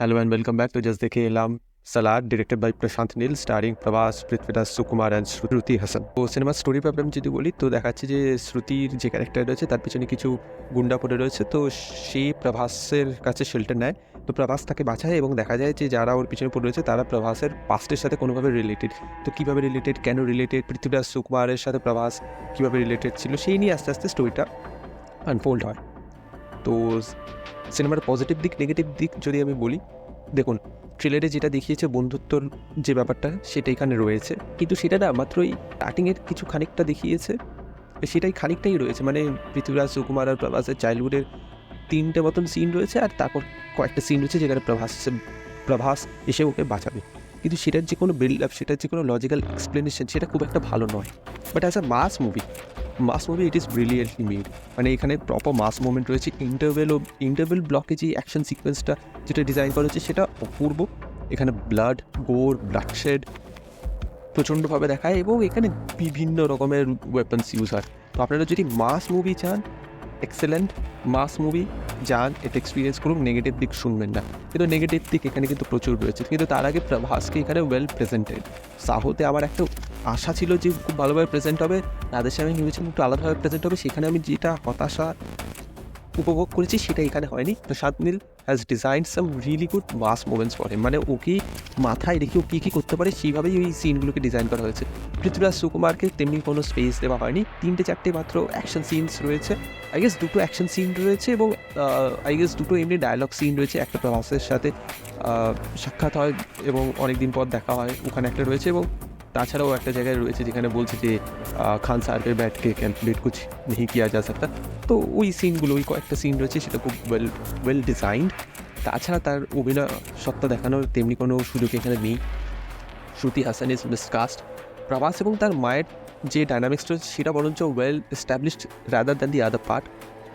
Hello and welcome back to Just Dekhe Elam Salad, directed by Prashant Nil, starring Prabhas, Prithviraj Sukumar and Shruti Hassan. তো সিনেমার story ব্যাপারে আমি যদি বলি তো দেখাচ্ছে যে শ্রুতির যে ক্যারেক্টার রয়েছে তার পিছনে কিছু গুন্ডা পড়ে রয়েছে, তো সে প্রভাসের কাছে শেল্টার নেয়। তো প্রভাস তাকে বাঁচায় এবং দেখা যায় যে যারা ওর পিছনে পড়ে রয়েছে তারা প্রভাসের পাস্টের সাথে কোনোভাবে রিলেটেড। তো কীভাবে রিলেটেড, কেন রিলেটেড, পৃথ্বীরাজ সুকুমারের সাথে প্রভাস কীভাবে রিলেটেড ছিল, সেই নিয়ে আস্তে আস্তে স্টোরিটা আনফোল্ড হয়। তো সিনেমার পজিটিভ দিক, নেগেটিভ দিক যদি আমি বলি, দেখুন ট্রেলারে যেটা দেখিয়েছে বন্ধুত্বর যে ব্যাপারটা সেটা এখানে রয়েছে, কিন্তু সেটা না মাত্রই স্টার্টিংয়ের কিছু খানিকটা দেখিয়েছে, সেটাই খানিকটাই রয়েছে। মানে পৃথ্বীরাজ সুকুমার আর প্রভাসের চাইল্ডহুডের 3টে মতন সিন রয়েছে, আর তারপর কয়েকটা সিন রয়েছে যেখানে প্রভাস এসে ওকে বাঁচাবে, কিন্তু সেটার যে কোনো বিল্ড আপ, সেটার যে কোনো লজিক্যাল এক্সপ্লেনেশন সেটা খুব একটা ভালো নয়। But as a mass movie it is brilliantly made. মানে এখানে প্রপার মাস মোমেন্ট রয়েছে। ইন্টারভেল ব্লকে যে অ্যাকশন সিকোয়েন্সটা যেটা ডিজাইন করা হচ্ছে সেটা অপূর্ব। এখানে ব্লাড, গোর, ব্লাডশেড প্রচণ্ডভাবে দেখায় এবং এখানে বিভিন্ন রকমের ওয়েপন্স ইউজ হয়। তো আপনারা যদি মাস মুভি চান, এক্সেলেন্ট মাস মুভি যান, এটা এক্সপিরিয়েন্স করুন, নেগেটিভ দিক শুনবেন না। কিন্তু নেগেটিভ দিক এখানে কিন্তু প্রচুর রয়েছে। কিন্তু তার আগে প্রভাসকে এখানে ওয়েল প্রেজেন্টেড। সাহোতে আমার একটা আশা ছিল যে খুব ভালোভাবে প্রেজেন্ট হবে, রাধের সামনে ভেবেছিলাম একটু আলাদাভাবে প্রেজেন্ট হবে, সেখানে আমি যেটা হতাশা উপভোগ করেছি সেটা এখানে হয়নি। Prashant Neel has design some really good mass moments for him. মানে ওকে মাথায় রেখে ও কী কী করতে পারে সেইভাবেই ওই সিনগুলোকে ডিজাইন করা হয়েছে। পৃথ্বীরাজ সুকুমারকে তেমনি কোনো স্পেস দেওয়া হয়নি। 3-4টে মাত্র অ্যাকশন সিনস রয়েছে, আই গেস 2টো অ্যাকশন সিন রয়েছে এবং আই গেস 2টো এমনি ডায়ালগ সিন রয়েছে। একটা প্রভাসের সাথে সাক্ষাৎ হয় এবং অনেকদিন পর দেখা হয়, ওখানে একটা রয়েছে। এবং তাছাড়াও একটা জায়গায় রয়েছে যেখানে বলছে যে খান সাহেব ব্যাটকে ক্যালকুলেট কুছ নেই কিয়া যা সকতা। তো ওই সিনগুলো, ওই কয়েকটা সিন রয়েছে, সেটা খুব ওয়েল ডিজাইন্ড। তাছাড়া তার অভিনয় সত্তা দেখানোর তেমনি কোনো সুযোগ এখানে নেই। শ্রুতি হাসান ইজ মিসকাস্ট। প্রভাস এবং তার মায়ের যে ডায়নামিক্সটা রয়েছে সেটা বরঞ্চ well established rather than the other part.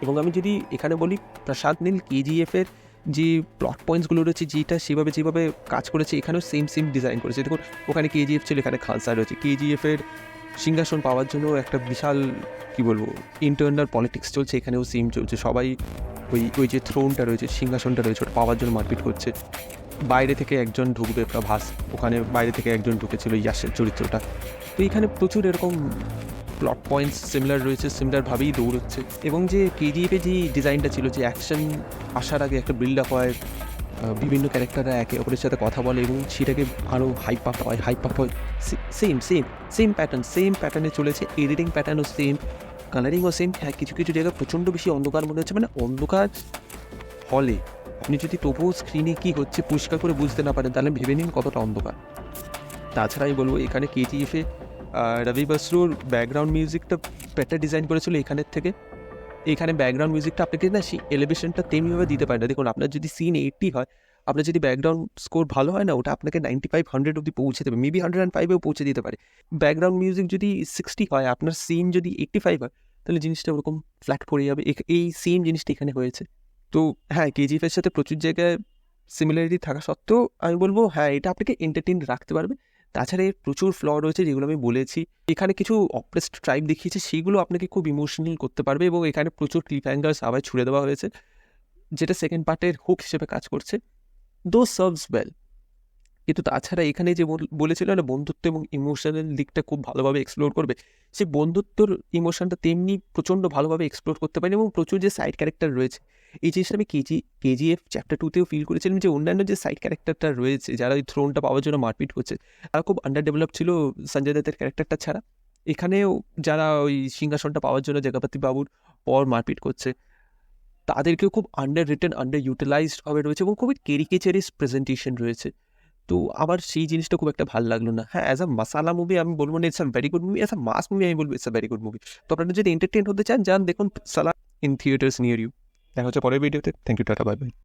এবং আমি যদি এখানে বলি, প্রশান্ত নীল কেজিএফের যে প্লট পয়েন্টসগুলো রয়েছে, যেভাবে কাজ করেছে, এখানেও সেম ডিজাইন করেছে। দেখুন ওখানে কেজিএফ ছিল, এখানে খান স্যার রয়েছে। কেজিএফের সিংহাসন পাওয়ার জন্য একটা বিশাল কী বলবো ইন্টারনাল পলিটিক্স চলছে, এখানেও সেম চলছে। সবাই ওই যে থ্রোনটা রয়েছে, সিংহাসনটা রয়েছে, ওটা পাওয়ার জন্য মারপিট করছে। বাইরে থেকে একজন ঢুকবে প্রভাস, ওখানে বাইরে থেকে একজন ঢুকেছিল ইয়াসের চরিত্রটা। তো এখানে প্রচুর এরকম প্লট পয়েন্টস সিমিলার রয়েছে, সিমিলারভাবেই দৌড়চ্ছে। এবং যে কেজিএফে যে ডিজাইনটা ছিল, যে অ্যাকশন আসার আগে একটা বিল্ড আপ হয়, বিভিন্ন ক্যারেক্টাররা একে অপরের সাথে কথা বলে এবং সেটাকে আরও হাইপ আপ হয়। সেম প্যাটার্নে চলেছে। এডিটিং প্যাটার্নও সেম, কালারিংও সেম। হ্যাঁ, কিছু জায়গায় প্রচণ্ড বেশি অন্ধকার মনে হচ্ছে। মানে অন্ধকার হলে আপনি যদি তবুও স্ক্রিনে কী হচ্ছে পরিষ্কার করে বুঝতে না পারেন, তাহলে ভেবে নিন কতটা অন্ধকার। তাছাড়া আমি বলবো এখানে কেজিএফে রবি বসরুর ব্যাকগ্রাউন্ড মিউজিকটা বেটার ডিজাইন করেছিল এখানের থেকে। এখানে ব্যাকগ্রাউন্ড মিউজিকটা আপনাকে না সেই এলিভেশনটা তেমনিভাবে দিতে পারে না। দেখুন আপনার যদি সিন 80 হয়, আপনার যদি ব্যাকগ্রাউন্ড স্কোর ভালো হয় না, ওটা আপনাকে 95-100 অব্দি পৌঁছে দেবে, মেবি 105-এও পৌঁছে দিতে পারে। ব্যাকগ্রাউন্ড মিউজিক যদি 60 হয়, আপনার সিন যদি 85 হয়, তাহলে জিনিসটা ওরকম ফ্ল্যাট পড়ে যাবে। এই সেম জিনিসটা এখানে হয়েছে। তো হ্যাঁ, কেজিএফের সাথে প্রচুর জায়গায় সিমিলারিটি থাকা সত্ত্বেও আমি বলবো হ্যাঁ, এটা আপনাকে এন্টারটেইন রাখতে পারবে। তাছাড়া এর প্রচুর ফ্ল রয়েছে যেগুলো আমি বলেছি। এখানে কিছু অপ্রেসড ট্রাইব দেখিয়েছে, সেইগুলো আপনাকে খুব ইমোশনাল করতে পারবে। এবং এখানে প্রচুর ক্লিপ হ্যাঙ্গার্স আবার ছুড়ে দেওয়া হয়েছে, যেটা সেকেন্ড পার্টের হুক হিসেবে কাজ করছে। দো সার্ভস ওয়েল। কিন্তু তাছাড়া এখানে যে বলেছিল না বন্ধুত্ব এবং ইমোশনাল দিকটা খুব ভালোভাবে এক্সপ্লোর করবে, সেই বন্ধুত্বর ইমোশনটা তেমনি প্রচণ্ড ভালোভাবে এক্সপ্লোর করতে পারে। এবং প্রচুর যে সাইড ক্যারেক্টার রয়েছে, এই জিনিসটা আমি কেজিএফ চ্যাপ্টার 2তেও ফিল করেছিলাম, যে অন্যান্য যে সাইড ক্যারেক্টারটা রয়েছে যারা ওই থ্রোনটা পাওয়ার জন্য মারপিট করছে, তারা খুব আন্ডার ডেভেলপ ছিল সঞ্জয় দত্তের ক্যারেক্টারটা ছাড়া। এখানেও যারা ওই সিংহাসনটা পাওয়ার জন্য জগপতি বাবুর পর মারপিট করছে, তাদেরকেও খুব আন্ডার রিটেন, আন্ডার ইউটিলাইজডভাবে রয়েছে এবং খুবই ক্যারিকেচারিস্ট প্রেজেন্টেশন রয়েছে। তো আমার সেই জিনিসটা খুব একটা ভালো লাগলো না। হ্যাঁ, অ্যাজ আ মাসালা মুভি আমি বলবো না it's a very good movie, as a mass movie আমি বলবো it's a very good movie. তো আপনারা যদি এন্টারটেইন হতে চান, যান দেখুন সালা ইন থিয়েটার্স নিয়ার ইউ। দেখা হচ্ছে পরের ভিডিওতে। Thank you, tata, bye by.